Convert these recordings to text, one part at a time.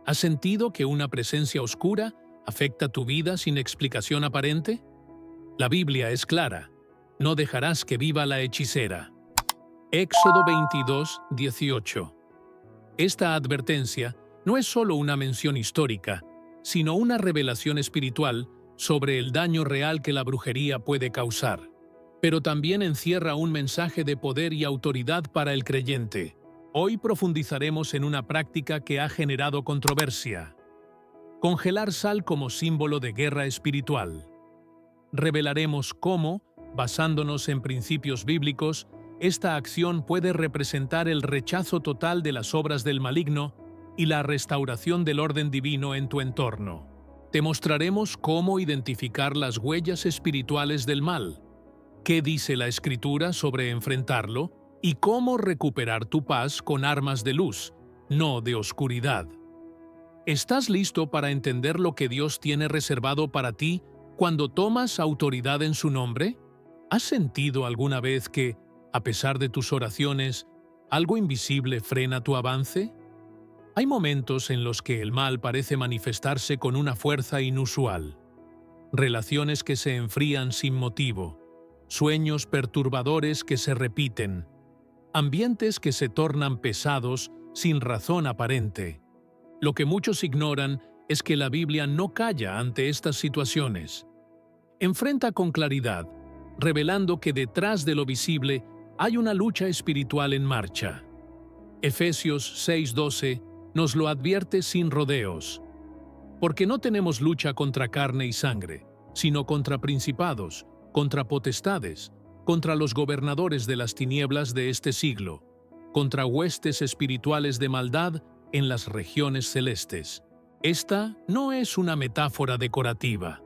¿Has sentido que una presencia oscura afecta tu vida sin explicación aparente? La Biblia es clara. No dejarás que viva la hechicera. Éxodo 22, 18. Esta advertencia no es solo una mención histórica, sino una revelación espiritual sobre el daño real que la brujería puede causar. Pero también encierra un mensaje de poder y autoridad para el creyente. Hoy profundizaremos en una práctica que ha generado controversia: congelar sal como símbolo de guerra espiritual. Revelaremos cómo, basándonos en principios bíblicos, esta acción puede representar el rechazo total de las obras del maligno y la restauración del orden divino en tu entorno. Te mostraremos cómo identificar las huellas espirituales del mal, qué dice la Escritura sobre enfrentarlo y cómo recuperar tu paz con armas de luz, no de oscuridad. ¿Estás listo para entender lo que Dios tiene reservado para ti cuando tomas autoridad en su nombre? ¿Has sentido alguna vez que, a pesar de tus oraciones, algo invisible frena tu avance? Hay momentos en los que el mal parece manifestarse con una fuerza inusual. Relaciones que se enfrían sin motivo, sueños perturbadores que se repiten, ambientes que se tornan pesados sin razón aparente. Lo que muchos ignoran es que la Biblia no calla ante estas situaciones. Enfrenta con claridad, revelando que detrás de lo visible hay una lucha espiritual en marcha. Efesios 6:12 nos lo advierte sin rodeos. Porque no tenemos lucha contra carne y sangre, sino contra principados, contra potestades, contra los gobernadores de las tinieblas de este siglo, contra huestes espirituales de maldad en las regiones celestes. Esta no es una metáfora decorativa.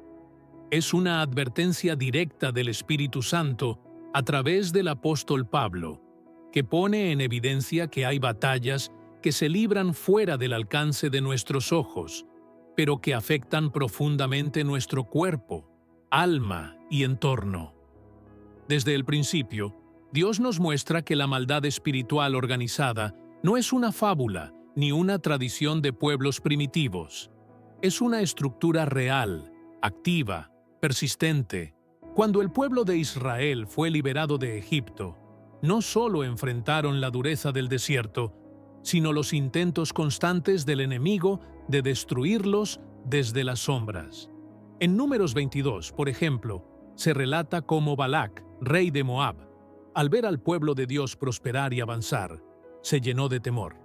Es una advertencia directa del Espíritu Santo a través del apóstol Pablo, que pone en evidencia que hay batallas que se libran fuera del alcance de nuestros ojos, pero que afectan profundamente nuestro cuerpo, alma y entorno. Desde el principio, Dios nos muestra que la maldad espiritual organizada no es una fábula ni una tradición de pueblos primitivos. Es una estructura real, activa, persistente. Cuando el pueblo de Israel fue liberado de Egipto, no solo enfrentaron la dureza del desierto, sino los intentos constantes del enemigo de destruirlos desde las sombras. En Números 22, por ejemplo, se relata cómo Balac, rey de Moab, al ver al pueblo de Dios prosperar y avanzar, se llenó de temor.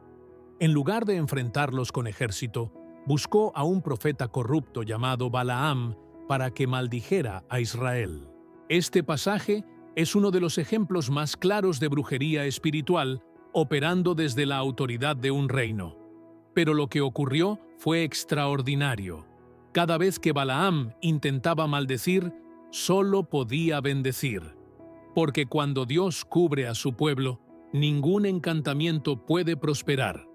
En lugar de enfrentarlos con ejército, buscó a un profeta corrupto llamado Balaam para que maldijera a Israel. Este pasaje es uno de los ejemplos más claros de brujería espiritual operando desde la autoridad de un reino. Pero lo que ocurrió fue extraordinario. Cada vez que Balaam intentaba maldecir, solo podía bendecir. Porque cuando Dios cubre a su pueblo, ningún encantamiento puede prosperar.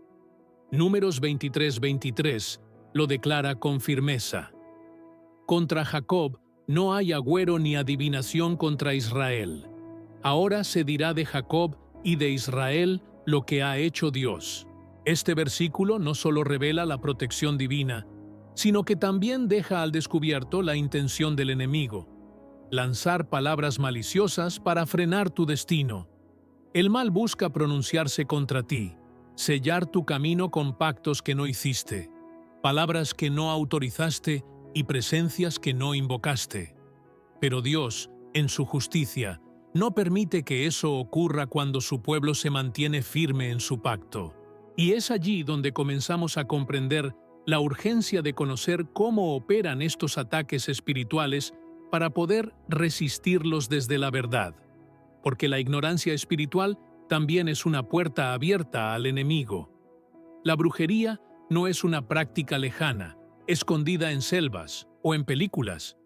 Números 23:23 lo declara con firmeza. Contra Jacob no hay agüero ni adivinación contra Israel. Ahora se dirá de Jacob y de Israel lo que ha hecho Dios. Este versículo no solo revela la protección divina, sino que también deja al descubierto la intención del enemigo: lanzar palabras maliciosas para frenar tu destino. El mal busca pronunciarse contra ti, sellar tu camino con pactos que no hiciste, palabras que no autorizaste y presencias que no invocaste. Pero Dios, en su justicia, no permite que eso ocurra cuando su pueblo se mantiene firme en su pacto. Y es allí donde comenzamos a comprender la urgencia de conocer cómo operan estos ataques espirituales para poder resistirlos desde la verdad. Porque la ignorancia espiritual también es una puerta abierta al enemigo. La brujería no es una práctica lejana, escondida en selvas o en películas.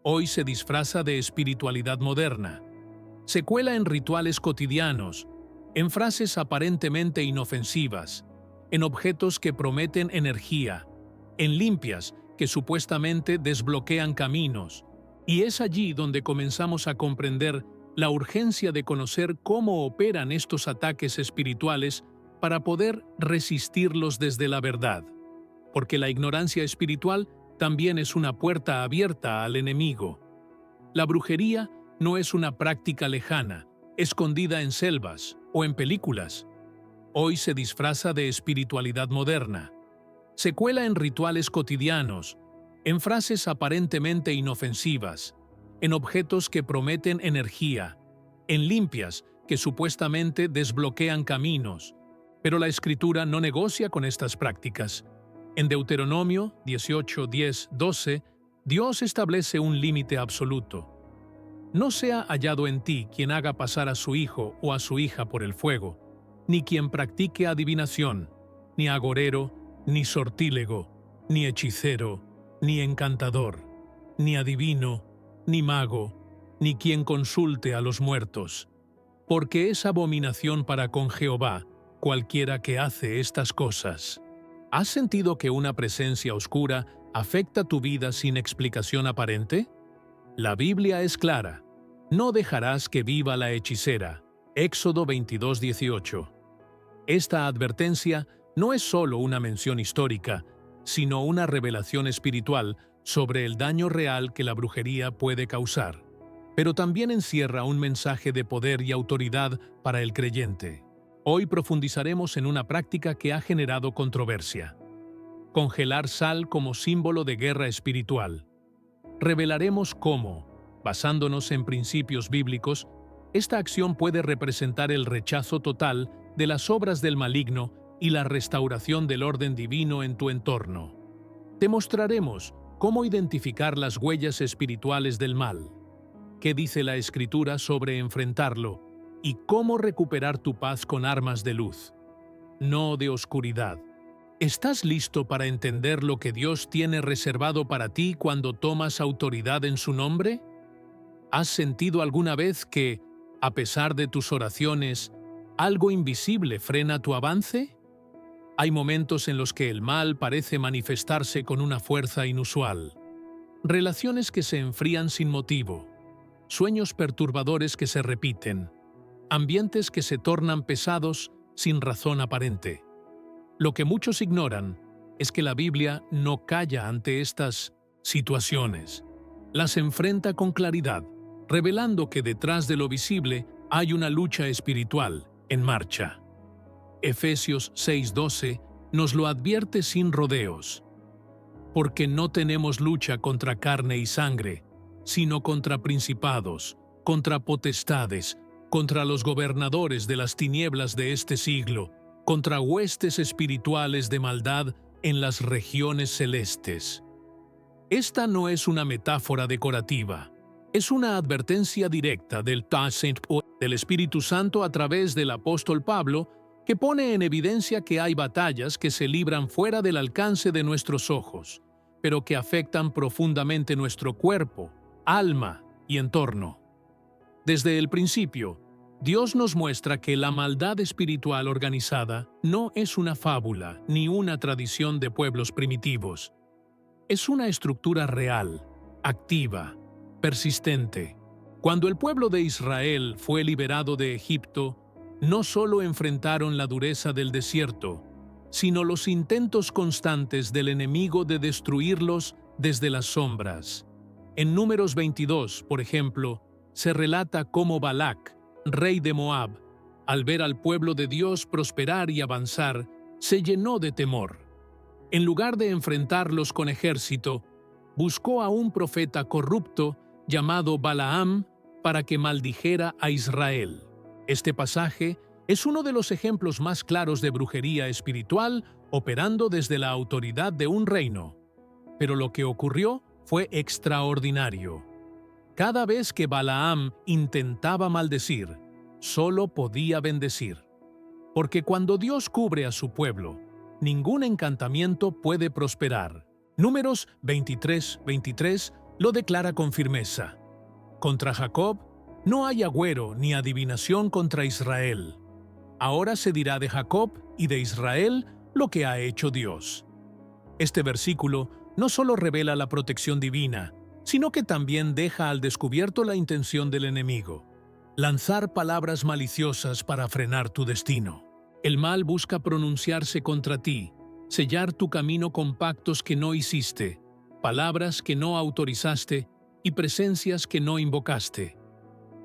Hoy se disfraza de espiritualidad moderna. Se cuela en rituales cotidianos, en frases aparentemente inofensivas, en objetos que prometen energía, en limpias que supuestamente desbloquean caminos. Y es allí donde comenzamos a comprender la urgencia de conocer cómo operan estos ataques espirituales para poder resistirlos desde la verdad. porque la ignorancia espiritual también es una puerta abierta al enemigo. La brujería no es una práctica lejana, escondida en selvas o en películas. Hoy se disfraza de espiritualidad moderna. Se cuela en rituales cotidianos, en frases aparentemente inofensivas, en objetos que prometen energía, en limpias que supuestamente desbloquean caminos. Pero la Escritura no negocia con estas prácticas. En Deuteronomio 18, 10, 12, Dios establece un límite absoluto. No sea hallado en ti quien haga pasar a su hijo o a su hija por el fuego, ni quien practique adivinación, ni agorero, ni sortílego, ni hechicero, ni encantador, ni adivino, ni mago, ni quien consulte a los muertos, porque es abominación para con Jehová cualquiera que hace estas cosas. ¿Has sentido que una presencia oscura afecta tu vida sin explicación aparente? La Biblia es clara. No dejarás que viva la hechicera. Éxodo 22, 18. Esta advertencia no es solo una mención histórica, sino una revelación espiritual sobre el daño real que la brujería puede causar. Pero también encierra un mensaje de poder y autoridad para el creyente. Hoy profundizaremos en una práctica que ha generado controversia: congelar sal como símbolo de guerra espiritual. Revelaremos cómo, basándonos en principios bíblicos, esta acción puede representar el rechazo total de las obras del maligno y la restauración del orden divino en tu entorno. Te mostraremos cómo identificar las huellas espirituales del mal, qué dice la Escritura sobre enfrentarlo y cómo recuperar tu paz con armas de luz, no de oscuridad. ¿Estás listo para entender lo que Dios tiene reservado para ti cuando tomas autoridad en su nombre? ¿Has sentido alguna vez que, a pesar de tus oraciones, algo invisible frena tu avance? Hay momentos en los que el mal parece manifestarse con una fuerza inusual. Relaciones que se enfrían sin motivo, sueños perturbadores que se repiten, ambientes que se tornan pesados sin razón aparente. Lo que muchos ignoran es que la Biblia no calla ante estas situaciones. Las enfrenta con claridad, revelando que detrás de lo visible hay una lucha espiritual en marcha. Efesios 6:12 nos lo advierte sin rodeos. Porque no tenemos lucha contra carne y sangre, sino contra principados, contra potestades, contra los gobernadores de las tinieblas de este siglo, contra huestes espirituales de maldad en las regiones celestes. Esta no es una metáfora decorativa, es una advertencia directa del Espíritu Santo a través del apóstol Pablo, que pone en evidencia que hay batallas que se libran fuera del alcance de nuestros ojos, pero que afectan profundamente nuestro cuerpo, alma y entorno. Desde el principio, Dios nos muestra que la maldad espiritual organizada no es una fábula ni una tradición de pueblos primitivos. Es una estructura real, activa, persistente. Cuando el pueblo de Israel fue liberado de Egipto, no solo enfrentaron la dureza del desierto, sino los intentos constantes del enemigo de destruirlos desde las sombras. En Números 22, por ejemplo, se relata cómo Balac, rey de Moab, al ver al pueblo de Dios prosperar y avanzar, se llenó de temor. En lugar de enfrentarlos con ejército, buscó a un profeta corrupto llamado Balaam para que maldijera a Israel. Este pasaje es uno de los ejemplos más claros de brujería espiritual operando desde la autoridad de un reino. Pero lo que ocurrió fue extraordinario. Cada vez que Balaam intentaba maldecir, solo podía bendecir. Porque cuando Dios cubre a su pueblo, ningún encantamiento puede prosperar. Números 23:23 lo declara con firmeza. Contra Jacob no hay agüero ni adivinación contra Israel. Ahora se dirá de Jacob y de Israel lo que ha hecho Dios. Este versículo no solo revela la protección divina, sino que también deja al descubierto la intención del enemigo: lanzar palabras maliciosas para frenar tu destino. El mal busca pronunciarse contra ti, sellar tu camino con pactos que no hiciste, palabras que no autorizaste y presencias que no invocaste.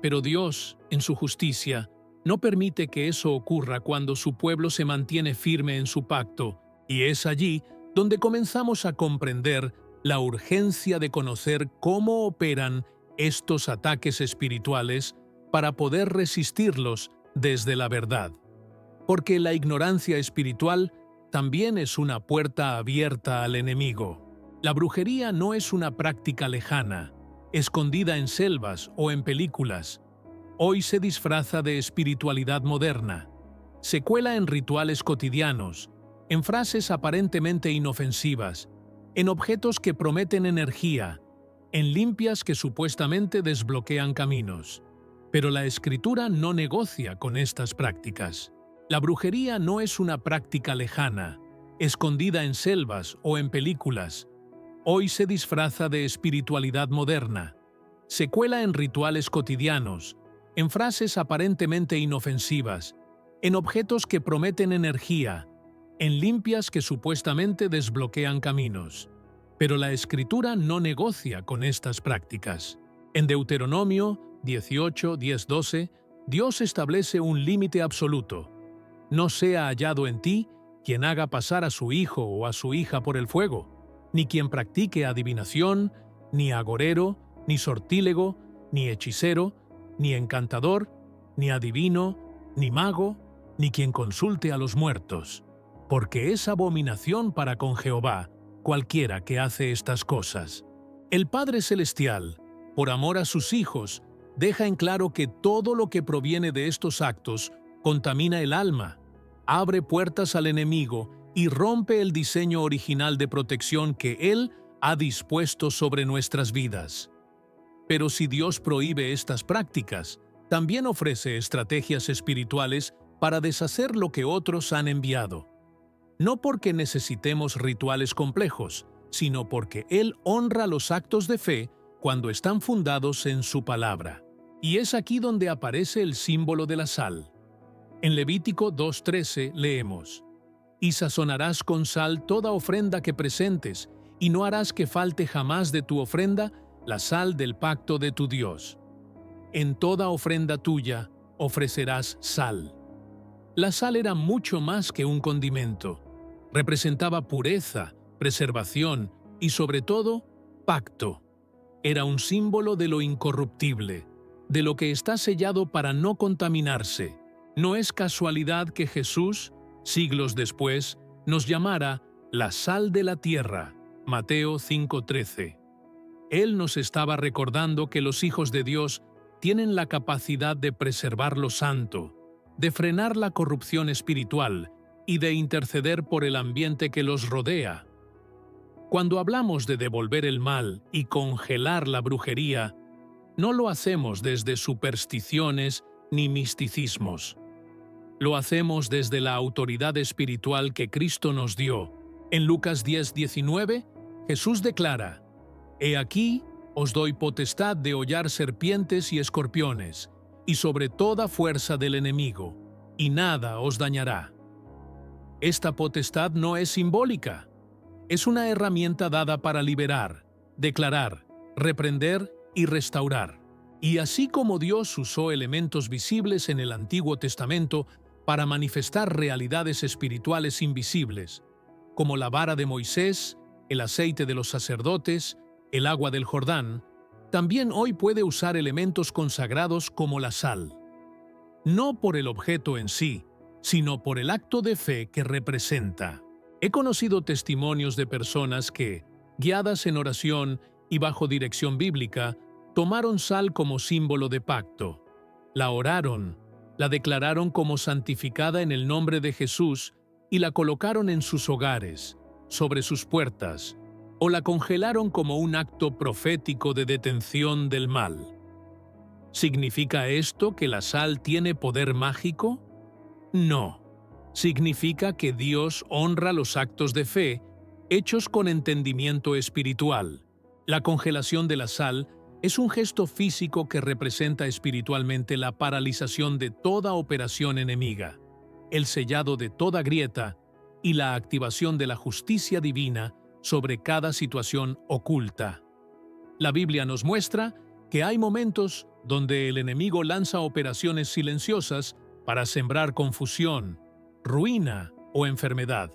Pero Dios, en su justicia, no permite que eso ocurra cuando su pueblo se mantiene firme en su pacto, y es allí donde comenzamos a comprender la urgencia de conocer cómo operan estos ataques espirituales para poder resistirlos desde la verdad. Porque la ignorancia espiritual también es una puerta abierta al enemigo. La brujería no es una práctica lejana, escondida en selvas o en películas. Hoy se disfraza de espiritualidad moderna. Se cuela en rituales cotidianos, en frases aparentemente inofensivas, en objetos que prometen energía, en limpias que supuestamente desbloquean caminos. Pero la Escritura no negocia con estas prácticas. La brujería no es una práctica lejana, escondida en selvas o en películas. Hoy se disfraza de espiritualidad moderna. Se cuela en rituales cotidianos, en frases aparentemente inofensivas, en objetos que prometen energía, en limpias que supuestamente desbloquean caminos. Pero la Escritura no negocia con estas prácticas. En Deuteronomio 18:10-12, Dios establece un límite absoluto. No sea hallado en ti quien haga pasar a su hijo o a su hija por el fuego, ni quien practique adivinación, ni agorero, ni sortílego, ni hechicero, ni encantador, ni adivino, ni mago, ni quien consulte a los muertos, porque es abominación para con Jehová cualquiera que hace estas cosas. El Padre Celestial, por amor a sus hijos, deja en claro que todo lo que proviene de estos actos contamina el alma, abre puertas al enemigo y rompe el diseño original de protección que Él ha dispuesto sobre nuestras vidas. Pero si Dios prohíbe estas prácticas, también ofrece estrategias espirituales para deshacer lo que otros han enviado. No porque necesitemos rituales complejos, sino porque Él honra los actos de fe cuando están fundados en su palabra. Y es aquí donde aparece el símbolo de la sal. En Levítico 2:13 leemos: «Y sazonarás con sal toda ofrenda que presentes, y no harás que falte jamás de tu ofrenda la sal del pacto de tu Dios. En toda ofrenda tuya ofrecerás sal». La sal era mucho más que un condimento. Representaba pureza, preservación y, sobre todo, pacto. Era un símbolo de lo incorruptible, de lo que está sellado para no contaminarse. No es casualidad que Jesús, siglos después, nos llamara la sal de la tierra, Mateo 5:13. Él nos estaba recordando que los hijos de Dios tienen la capacidad de preservar lo santo, de frenar la corrupción espiritual y de interceder por el ambiente que los rodea. Cuando hablamos de devolver el mal y congelar la brujería, no lo hacemos desde supersticiones ni misticismos. Lo hacemos desde la autoridad espiritual que Cristo nos dio. En Lucas 10:19, Jesús declara: «He aquí, os doy potestad de hollar serpientes y escorpiones, y sobre toda fuerza del enemigo, y nada os dañará». Esta potestad no es simbólica. Es una herramienta dada para liberar, declarar, reprender y restaurar. Y así como Dios usó elementos visibles en el Antiguo Testamento para manifestar realidades espirituales invisibles, como la vara de Moisés, el aceite de los sacerdotes, el agua del Jordán, también hoy puede usar elementos consagrados como la sal. No por el objeto en sí, sino por el acto de fe que representa. He conocido testimonios de personas que, guiadas en oración y bajo dirección bíblica, tomaron sal como símbolo de pacto. La oraron, la declararon como santificada en el nombre de Jesús y la colocaron en sus hogares, sobre sus puertas, o la congelaron como un acto profético de detención del mal. ¿Significa esto que la sal tiene poder mágico? No. Significa que Dios honra los actos de fe hechos con entendimiento espiritual. La congelación de la sal es un gesto físico que representa espiritualmente la paralización de toda operación enemiga, el sellado de toda grieta y la activación de la justicia divina sobre cada situación oculta. La Biblia nos muestra que hay momentos donde el enemigo lanza operaciones silenciosas para sembrar confusión, ruina o enfermedad.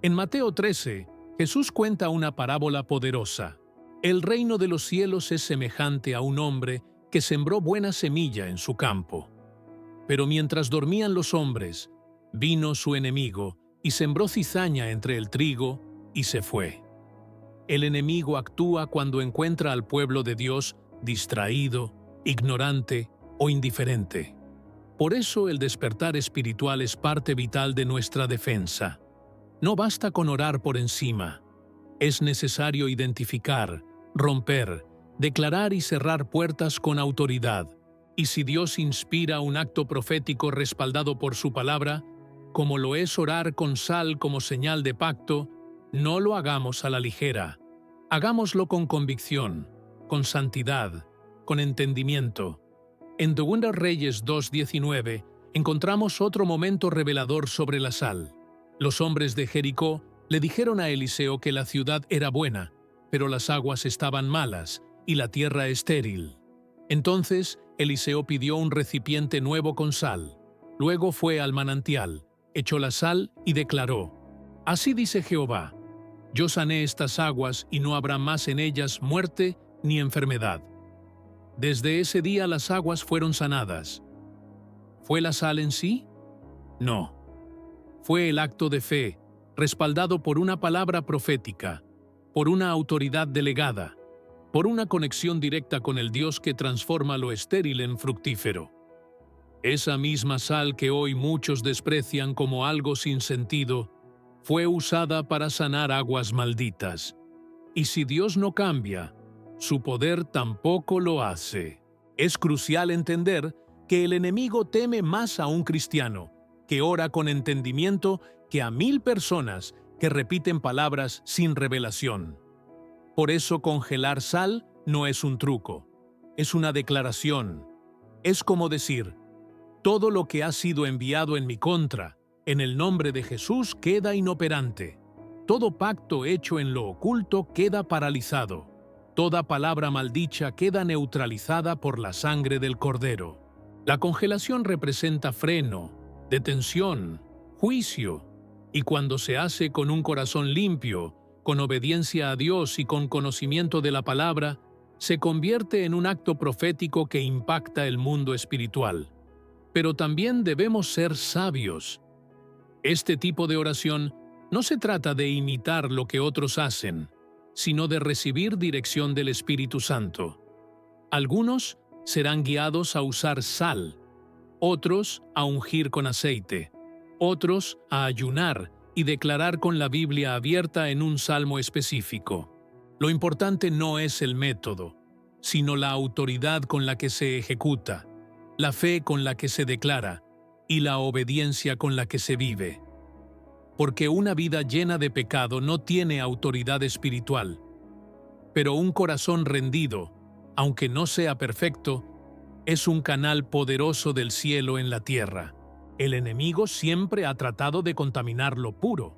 En Mateo 13, Jesús cuenta una parábola poderosa. El reino de los cielos es semejante a un hombre que sembró buena semilla en su campo. Pero mientras dormían los hombres, vino su enemigo y sembró cizaña entre el trigo y se fue. El enemigo actúa cuando encuentra al pueblo de Dios distraído, ignorante o indiferente. Por eso el despertar espiritual es parte vital de nuestra defensa. No basta con orar por encima. Es necesario identificar, romper, declarar y cerrar puertas con autoridad. Y si Dios inspira un acto profético respaldado por su palabra, como lo es orar con sal como señal de pacto, no lo hagamos a la ligera. Hagámoslo con convicción, con santidad, con entendimiento. En 2 Reyes 2:19 encontramos otro momento revelador sobre la sal. Los hombres de Jericó le dijeron a Eliseo que la ciudad era buena, pero las aguas estaban malas y la tierra estéril. Entonces Eliseo pidió un recipiente nuevo con sal. Luego fue al manantial, echó la sal y declaró: «Así dice Jehová, yo sané estas aguas y no habrá más en ellas muerte ni enfermedad». Desde ese día las aguas fueron sanadas. ¿Fue la sal en sí? No. Fue el acto de fe, respaldado por una palabra profética, por una autoridad delegada, por una conexión directa con el Dios que transforma lo estéril en fructífero. Esa misma sal que hoy muchos desprecian como algo sin sentido, fue usada para sanar aguas malditas. Y si Dios no cambia, su poder tampoco lo hace. Es crucial entender que el enemigo teme más a un cristiano que ora con entendimiento que a 1000 personas que repiten palabras sin revelación. Por eso congelar sal no es un truco, es una declaración. Es como decir: todo lo que ha sido enviado en mi contra, en el nombre de Jesús, queda inoperante. Todo pacto hecho en lo oculto queda paralizado. Toda palabra maldicha queda neutralizada por la sangre del Cordero. La congelación representa freno, detención, juicio, y cuando se hace con un corazón limpio, con obediencia a Dios y con conocimiento de la palabra, se convierte en un acto profético que impacta el mundo espiritual. Pero también debemos ser sabios. Este tipo de oración no se trata de imitar lo que otros hacen, sino de recibir dirección del Espíritu Santo. Algunos serán guiados a usar sal, otros a ungir con aceite, otros a ayunar y declarar con la Biblia abierta en un salmo específico. Lo importante no es el método, sino la autoridad con la que se ejecuta, la fe con la que se declara y la obediencia con la que se vive. Porque una vida llena de pecado no tiene autoridad espiritual. Pero un corazón rendido, aunque no sea perfecto, es un canal poderoso del cielo en la tierra. El enemigo siempre ha tratado de contaminar lo puro.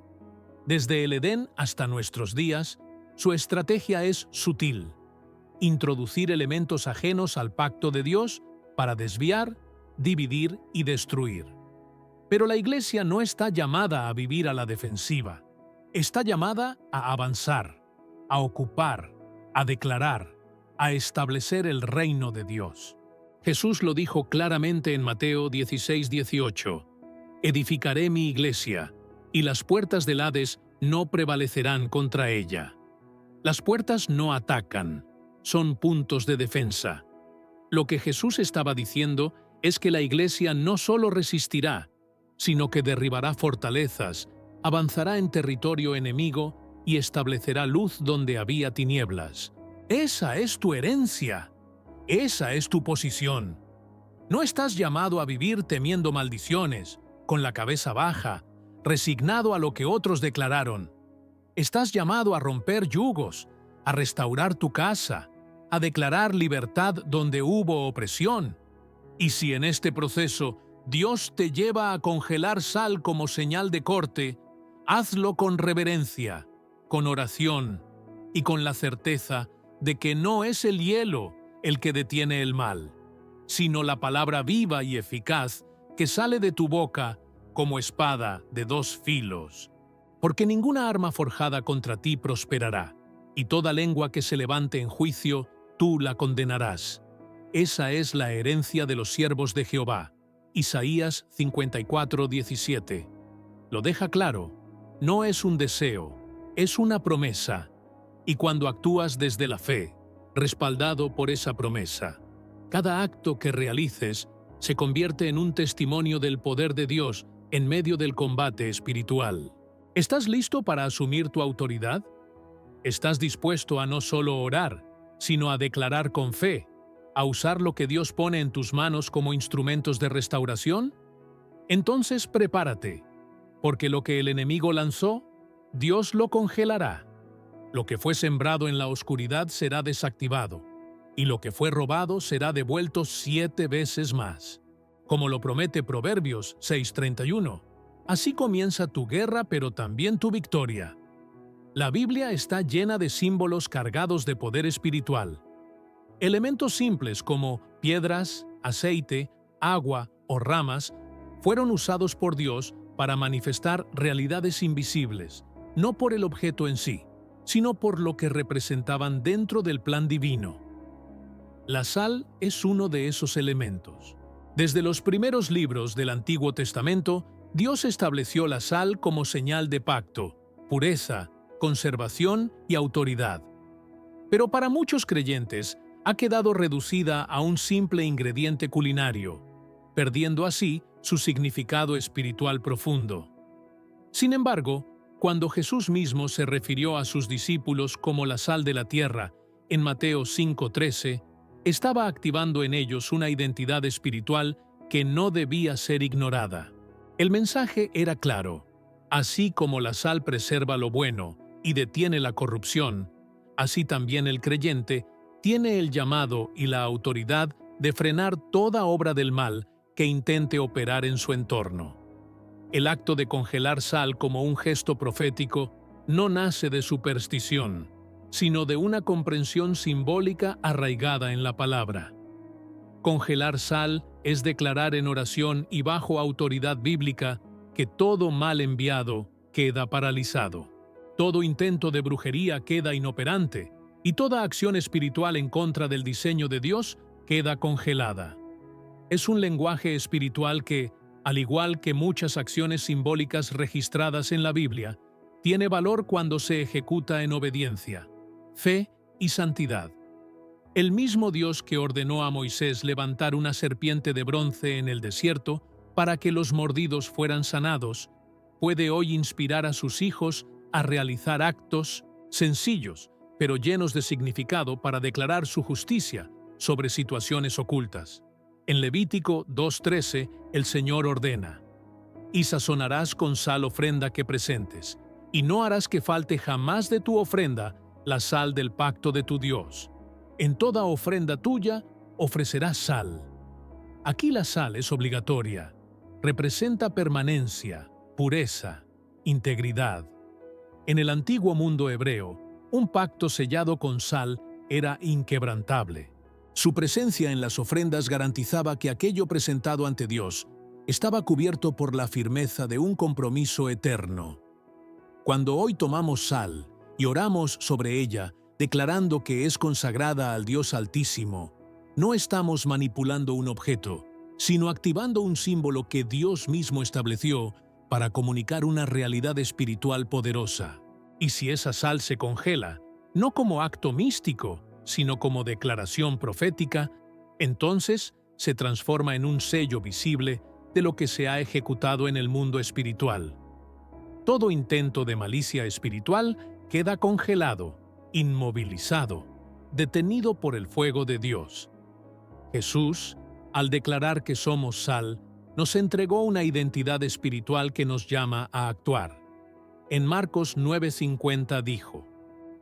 Desde el Edén hasta nuestros días, su estrategia es sutil: introducir elementos ajenos al pacto de Dios para desviar, dividir y destruir. Pero la Iglesia no está llamada a vivir a la defensiva. Está llamada a avanzar, a ocupar, a declarar, a establecer el reino de Dios. Jesús lo dijo claramente en Mateo 16:18: «Edificaré mi iglesia, y las puertas del Hades no prevalecerán contra ella». Las puertas no atacan, son puntos de defensa. Lo que Jesús estaba diciendo es que la iglesia no solo resistirá, sino que derribará fortalezas, avanzará en territorio enemigo y establecerá luz donde había tinieblas. Esa es tu herencia. Esa es tu posición. No estás llamado a vivir temiendo maldiciones, con la cabeza baja, resignado a lo que otros declararon. Estás llamado a romper yugos, a restaurar tu casa, a declarar libertad donde hubo opresión. Y si en este proceso Dios te lleva a congelar sal como señal de corte, Hazlo con reverencia, con oración y con la certeza de que no es el hielo el que detiene el mal, sino la palabra viva y eficaz que sale de tu boca como espada de dos filos. Porque ninguna arma forjada contra ti prosperará, y toda lengua que se levante en juicio, tú la condenarás. Esa es la herencia de los siervos de Jehová. Isaías 54:17. Lo deja claro, no es un deseo, es una promesa. Y cuando actúas desde la fe, respaldado por esa promesa, cada acto que realices se convierte en un testimonio del poder de Dios en medio del combate espiritual. ¿Estás listo para asumir tu autoridad? ¿Estás dispuesto a no solo orar, sino a declarar con fe, a usar lo que Dios pone en tus manos como instrumentos de restauración? Entonces prepárate, porque lo que el enemigo lanzó, Dios lo congelará. Lo que fue sembrado en la oscuridad será desactivado, y lo que fue robado será devuelto 7 veces más. Como lo promete Proverbios 6:31. Así comienza tu guerra, pero también tu victoria. La Biblia está llena de símbolos cargados de poder espiritual. Elementos simples como piedras, aceite, agua o ramas fueron usados por Dios para manifestar realidades invisibles, no por el objeto en sí, sino por lo que representaban dentro del plan divino. La sal es uno de esos elementos. Desde los primeros libros del Antiguo Testamento, Dios estableció la sal como señal de pacto, pureza, conservación y autoridad. Pero para muchos creyentes ha quedado reducida a un simple ingrediente culinario, perdiendo así su significado espiritual profundo. Sin embargo, cuando Jesús mismo se refirió a sus discípulos como la sal de la tierra, en Mateo 5:13, estaba activando en ellos una identidad espiritual que no debía ser ignorada. El mensaje era claro: así como la sal preserva lo bueno y detiene la corrupción, así también el creyente tiene el llamado y la autoridad de frenar toda obra del mal que intente operar en su entorno. El acto de congelar sal como un gesto profético no nace de superstición, sino de una comprensión simbólica arraigada en la palabra. Congelar sal es declarar en oración y bajo autoridad bíblica que todo mal enviado queda paralizado, todo intento de brujería queda inoperante y toda acción espiritual en contra del diseño de Dios queda congelada. Es un lenguaje espiritual que, al igual que muchas acciones simbólicas registradas en la Biblia, tiene valor cuando se ejecuta en obediencia, fe y santidad. El mismo Dios que ordenó a Moisés levantar una serpiente de bronce en el desierto para que los mordidos fueran sanados, puede hoy inspirar a sus hijos a realizar actos sencillos, pero llenos de significado para declarar su justicia sobre situaciones ocultas. En Levítico 2:13, el Señor ordena: «Y sazonarás con sal ofrenda que presentes, y no harás que falte jamás de tu ofrenda la sal del pacto de tu Dios. En toda ofrenda tuya ofrecerás sal». Aquí la sal es obligatoria. Representa permanencia, pureza, integridad. En el antiguo mundo hebreo, un pacto sellado con sal era inquebrantable. Su presencia en las ofrendas garantizaba que aquello presentado ante Dios estaba cubierto por la firmeza de un compromiso eterno. Cuando hoy tomamos sal y oramos sobre ella, declarando que es consagrada al Dios Altísimo, no estamos manipulando un objeto, sino activando un símbolo que Dios mismo estableció para comunicar una realidad espiritual poderosa. Y si esa sal se congela, no como acto místico, sino como declaración profética, entonces se transforma en un sello visible de lo que se ha ejecutado en el mundo espiritual. Todo intento de malicia espiritual queda congelado, inmovilizado, detenido por el fuego de Dios. Jesús, al declarar que somos sal, nos entregó una identidad espiritual que nos llama a actuar. En Marcos 9:50 dijo: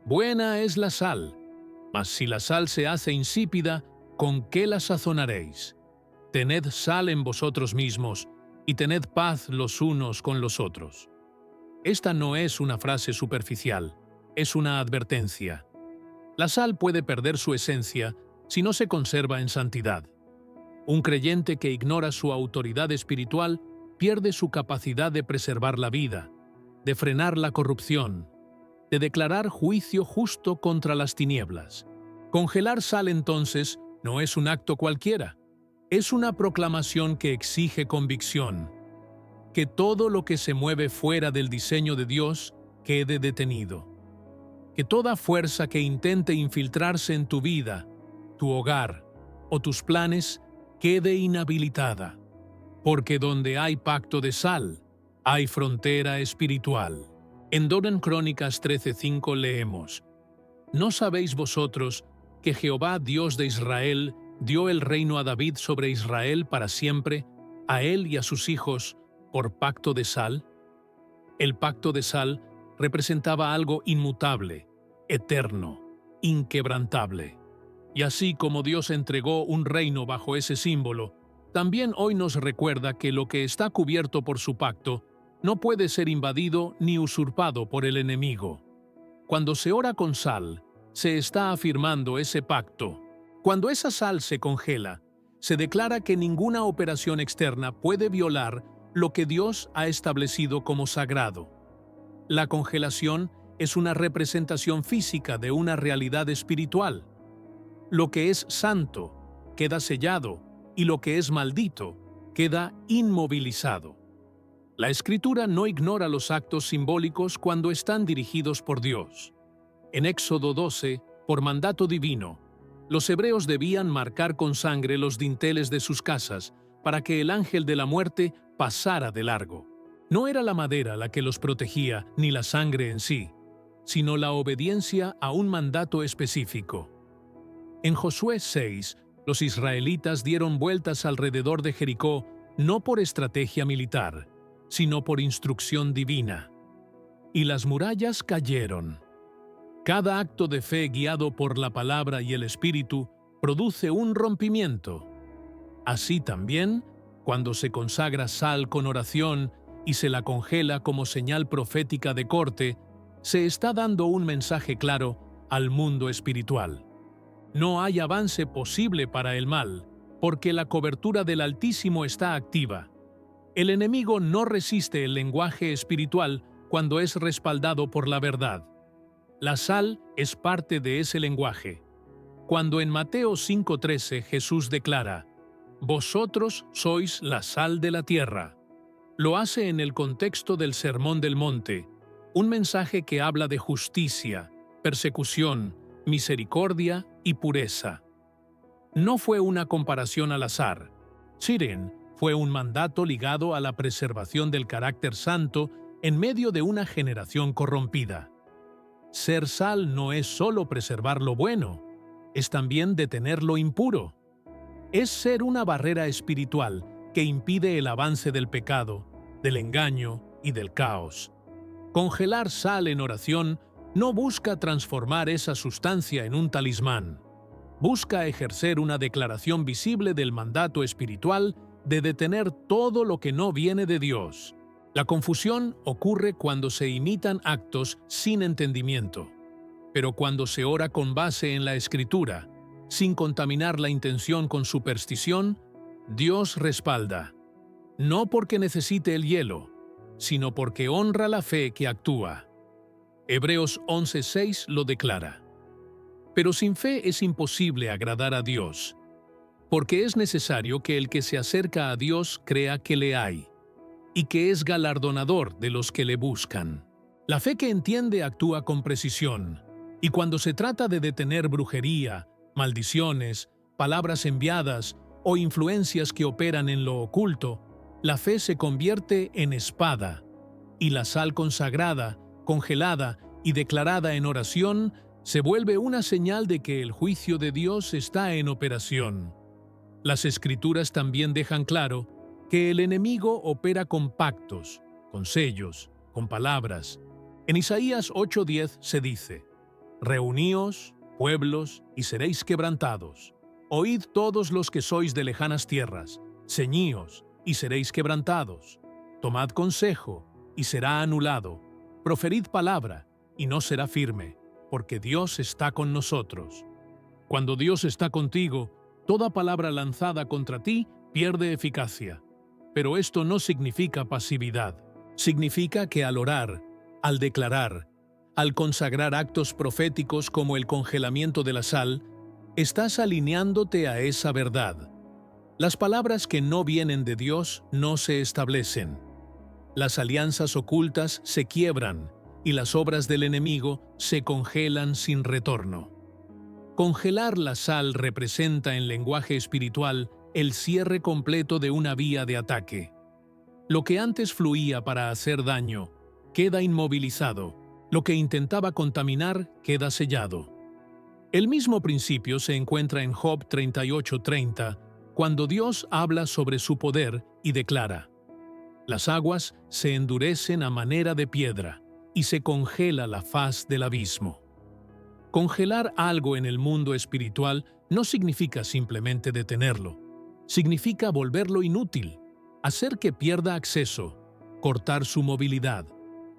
«Buena es la sal, mas si la sal se hace insípida, ¿con qué la sazonaréis? Tened sal en vosotros mismos, y tened paz los unos con los otros». Esta no es una frase superficial, es una advertencia. La sal puede perder su esencia si no se conserva en santidad. Un creyente que ignora su autoridad espiritual pierde su capacidad de preservar la vida, de frenar la corrupción, de declarar juicio justo contra las tinieblas. Congelar sal, entonces, no es un acto cualquiera. Es una proclamación que exige convicción, que todo lo que se mueve fuera del diseño de Dios quede detenido, que toda fuerza que intente infiltrarse en tu vida, tu hogar o tus planes quede inhabilitada, porque donde hay pacto de sal, hay frontera espiritual. En Crónicas 13:5 leemos: ¿No sabéis vosotros que Jehová, Dios de Israel, dio el reino a David sobre Israel para siempre, a él y a sus hijos, por pacto de sal? El pacto de sal representaba algo inmutable, eterno, inquebrantable. Y así como Dios entregó un reino bajo ese símbolo, también hoy nos recuerda que lo que está cubierto por su pacto no puede ser invadido ni usurpado por el enemigo. Cuando se ora con sal, se está afirmando ese pacto. Cuando esa sal se congela, se declara que ninguna operación externa puede violar lo que Dios ha establecido como sagrado. La congelación es una representación física de una realidad espiritual. Lo que es santo queda sellado y lo que es maldito queda inmovilizado. La Escritura no ignora los actos simbólicos cuando están dirigidos por Dios. En Éxodo 12, por mandato divino, los hebreos debían marcar con sangre los dinteles de sus casas para que el ángel de la muerte pasara de largo. No era la madera la que los protegía ni la sangre en sí, sino la obediencia a un mandato específico. En Josué 6, los israelitas dieron vueltas alrededor de Jericó no por estrategia militar, sino por instrucción divina. Y las murallas cayeron. Cada acto de fe guiado por la palabra y el Espíritu produce un rompimiento. Así también, cuando se consagra sal con oración y se la congela como señal profética de corte, se está dando un mensaje claro al mundo espiritual. No hay avance posible para el mal, porque la cobertura del Altísimo está activa. El enemigo no resiste el lenguaje espiritual cuando es respaldado por la verdad. La sal es parte de ese lenguaje. Cuando en Mateo 5:13 Jesús declara: «Vosotros sois la sal de la tierra», lo hace en el contexto del Sermón del Monte, un mensaje que habla de justicia, persecución, misericordia y pureza. No fue una comparación al azar. Siren fue un mandato ligado a la preservación del carácter santo en medio de una generación corrompida. Ser sal no es solo preservar lo bueno, es también detener lo impuro. Es ser una barrera espiritual que impide el avance del pecado, del engaño y del caos. Congelar sal en oración no busca transformar esa sustancia en un talismán. Busca ejercer una declaración visible del mandato espiritual de detener todo lo que no viene de Dios. La confusión ocurre cuando se imitan actos sin entendimiento. Pero cuando se ora con base en la Escritura, sin contaminar la intención con superstición, Dios respalda. No porque necesite el hielo, sino porque honra la fe que actúa. Hebreos 11:6 lo declara. Pero sin fe es imposible agradar a Dios, porque es necesario que el que se acerca a Dios crea que le hay, y que es galardonador de los que le buscan. La fe que entiende actúa con precisión, y cuando se trata de detener brujería, maldiciones, palabras enviadas o influencias que operan en lo oculto, la fe se convierte en espada, y la sal consagrada, congelada y declarada en oración se vuelve una señal de que el juicio de Dios está en operación. Las Escrituras también dejan claro que el enemigo opera con pactos, con sellos, con palabras. En Isaías 8:10 se dice: «Reuníos, pueblos, y seréis quebrantados. Oíd todos los que sois de lejanas tierras, ceñíos, y seréis quebrantados. Tomad consejo, y será anulado, Proferid palabra, y no será firme, porque Dios está con nosotros. Cuando Dios está contigo, toda palabra lanzada contra ti pierde eficacia. Pero esto no significa pasividad. Significa que al orar, al declarar, al consagrar actos proféticos como el congelamiento de la sal, estás alineándote a esa verdad. Las palabras que no vienen de Dios no se establecen. Las alianzas ocultas se quiebran y las obras del enemigo se congelan sin retorno. Congelar la sal representa en lenguaje espiritual el cierre completo de una vía de ataque. Lo que antes fluía para hacer daño queda inmovilizado. Lo que intentaba contaminar queda sellado. El mismo principio se encuentra en Job 38:30, cuando Dios habla sobre su poder y declara: las aguas se endurecen a manera de piedra y se congela la faz del abismo. Congelar algo en el mundo espiritual no significa simplemente detenerlo. Significa volverlo inútil, hacer que pierda acceso, cortar su movilidad,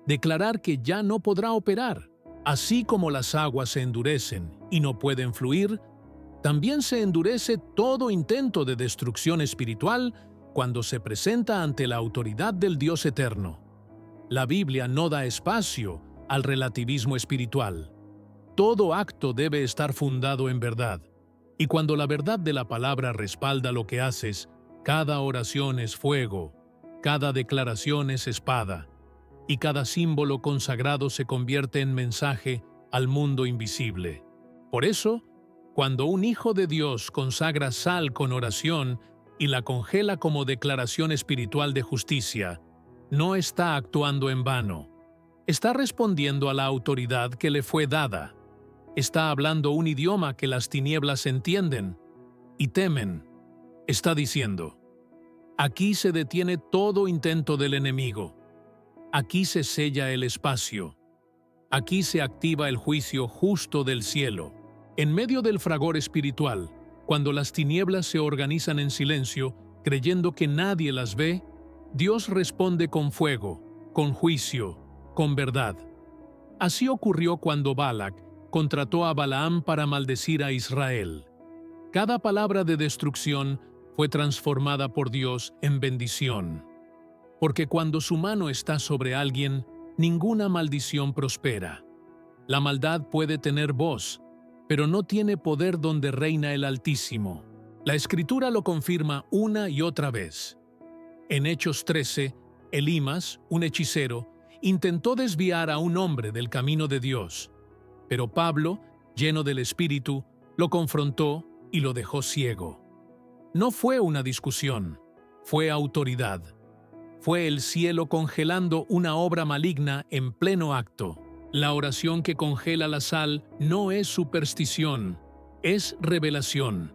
declarar que ya no podrá operar. Así como las aguas se endurecen y no pueden fluir, también se endurece todo intento de destrucción espiritual cuando se presenta ante la autoridad del Dios eterno. La Biblia no da espacio al relativismo espiritual. Todo acto debe estar fundado en verdad, y cuando la verdad de la palabra respalda lo que haces, cada oración es fuego, cada declaración es espada, y cada símbolo consagrado se convierte en mensaje al mundo invisible. Por eso, cuando un hijo de Dios consagra sal con oración y la congela como declaración espiritual de justicia, no está actuando en vano. Está respondiendo a la autoridad que le fue dada. Está hablando un idioma que las tinieblas entienden y temen. Está diciendo: aquí se detiene todo intento del enemigo. Aquí se sella el espacio. Aquí se activa el juicio justo del cielo. En medio del fragor espiritual, cuando las tinieblas se organizan en silencio, creyendo que nadie las ve, Dios responde con fuego, con juicio, con verdad. Así ocurrió cuando Balac contrató a Balaam para maldecir a Israel. Cada palabra de destrucción fue transformada por Dios en bendición. Porque cuando su mano está sobre alguien, ninguna maldición prospera. La maldad puede tener voz, pero no tiene poder donde reina el Altísimo. La Escritura lo confirma una y otra vez. En Hechos 13, Elimas, un hechicero, intentó desviar a un hombre del camino de Dios, pero Pablo, lleno del Espíritu, lo confrontó y lo dejó ciego. No fue una discusión, fue autoridad. Fue el cielo congelando una obra maligna en pleno acto. La oración que congela la sal no es superstición, es revelación.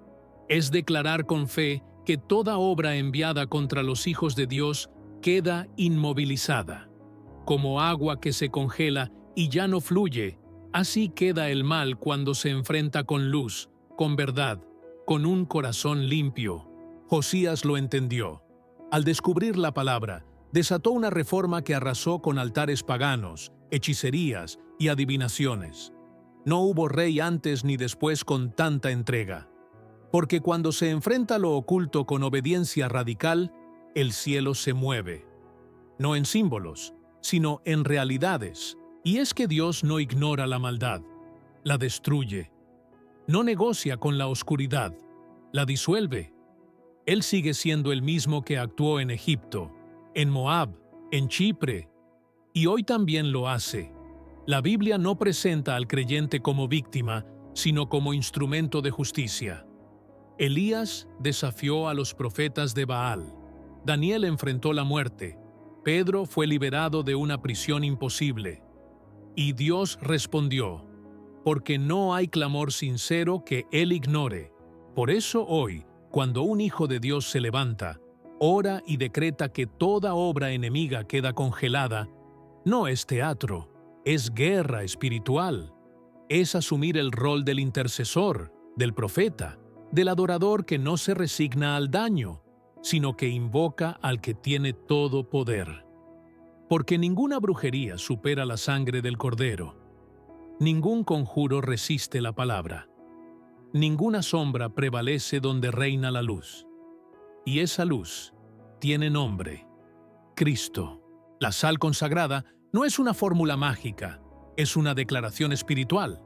Es declarar con fe que toda obra enviada contra los hijos de Dios queda inmovilizada. Como agua que se congela y ya no fluye, así queda el mal cuando se enfrenta con luz, con verdad, con un corazón limpio. Josías lo entendió. Al descubrir la palabra, desató una reforma que arrasó con altares paganos, hechicerías y adivinaciones. No hubo rey antes ni después con tanta entrega. Porque cuando se enfrenta lo oculto con obediencia radical, el cielo se mueve. No en símbolos, sino en realidades. Y es que Dios no ignora la maldad, la destruye. No negocia con la oscuridad, la disuelve. Él sigue siendo el mismo que actuó en Egipto, en Moab, en Chipre, y hoy también lo hace. La Biblia no presenta al creyente como víctima, sino como instrumento de justicia. Elías desafió a los profetas de Baal. Daniel enfrentó la muerte. Pedro fue liberado de una prisión imposible. Y Dios respondió, porque no hay clamor sincero que Él ignore. Por eso hoy, cuando un hijo de Dios se levanta, ora y decreta que toda obra enemiga queda congelada, no es teatro, es guerra espiritual. Es asumir el rol del intercesor, del profeta, del adorador que no se resigna al daño, sino que invoca al que tiene todo poder. Porque ninguna brujería supera la sangre del Cordero. Ningún conjuro resiste la palabra. Ninguna sombra prevalece donde reina la luz. Y esa luz tiene nombre: Cristo. La sal consagrada no es una fórmula mágica, es una declaración espiritual.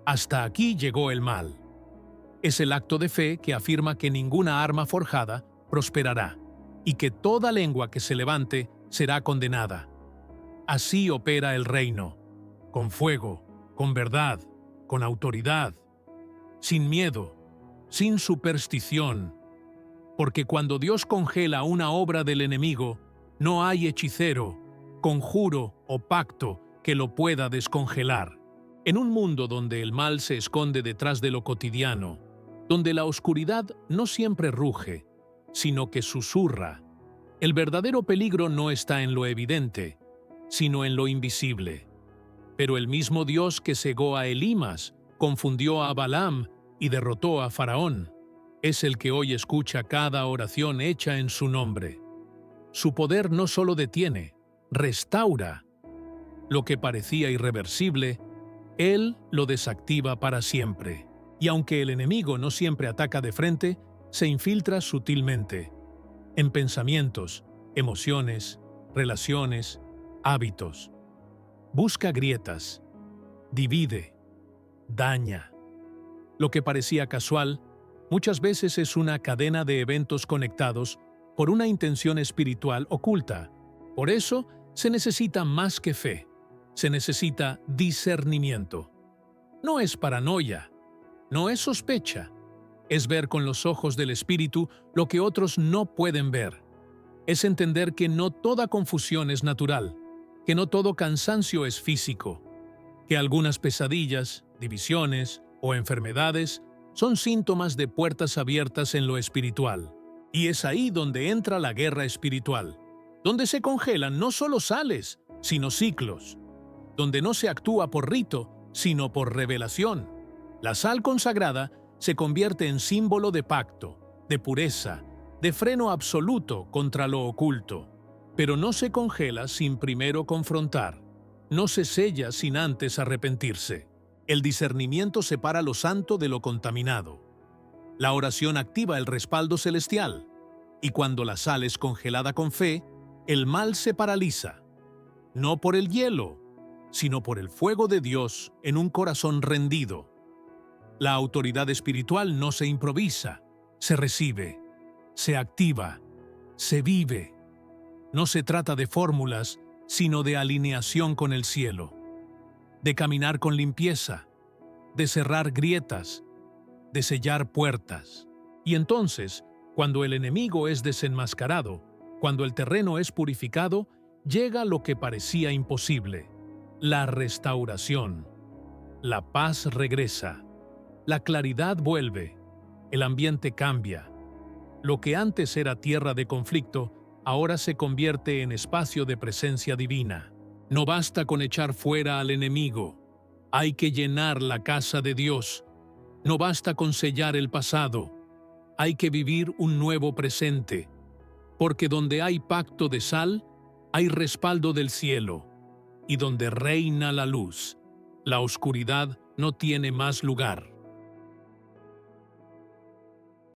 Hasta aquí llegó el mal. Es el acto de fe que afirma que ninguna arma forjada prosperará y que toda lengua que se levante será condenada. Así opera el reino, con fuego, con verdad, con autoridad, sin miedo, sin superstición, porque cuando Dios congela una obra del enemigo, no hay hechicero, conjuro o pacto que lo pueda descongelar. En un mundo donde el mal se esconde detrás de lo cotidiano, donde la oscuridad no siempre ruge, sino que susurra, el verdadero peligro no está en lo evidente, sino en lo invisible. Pero el mismo Dios que cegó a Elimas, confundió a Balaam y derrotó a Faraón, es el que hoy escucha cada oración hecha en su nombre. Su poder no solo detiene, restaura. Lo que parecía irreversible, Él lo desactiva para siempre. Y aunque el enemigo no siempre ataca de frente, se infiltra sutilmente, en pensamientos, emociones, relaciones, hábitos. Busca grietas, divide, daña. Lo que parecía casual, muchas veces es una cadena de eventos conectados por una intención espiritual oculta. Por eso, se necesita más que fe, se necesita discernimiento. No es paranoia, no es sospecha, es ver con los ojos del espíritu lo que otros no pueden ver. Es entender que no toda confusión es natural, que no todo cansancio es físico, que algunas pesadillas, divisiones o enfermedades son síntomas de puertas abiertas en lo espiritual. Y es ahí donde entra la guerra espiritual, donde se congelan no solo sales, sino ciclos, donde no se actúa por rito, sino por revelación. La sal consagrada se convierte en símbolo de pacto, de pureza, de freno absoluto contra lo oculto, pero no se congela sin primero confrontar, no se sella sin antes arrepentirse. El discernimiento separa lo santo de lo contaminado. La oración activa el respaldo celestial, y cuando la sal es congelada con fe, el mal se paraliza, no por el hielo, sino por el fuego de Dios en un corazón rendido. La autoridad espiritual no se improvisa, se recibe, se activa, se vive. No se trata de fórmulas, sino de alineación con el cielo, de caminar con limpieza, de cerrar grietas, de sellar puertas. Y entonces, cuando el enemigo es desenmascarado, cuando el terreno es purificado, llega lo que parecía imposible: la restauración. La paz regresa, la claridad vuelve, el ambiente cambia. Lo que antes era tierra de conflicto, ahora se convierte en espacio de presencia divina. No basta con echar fuera al enemigo, hay que llenar la casa de Dios. No basta con sellar el pasado, hay que vivir un nuevo presente, porque donde hay pacto de sal, hay respaldo del cielo, y donde reina la luz, la oscuridad no tiene más lugar.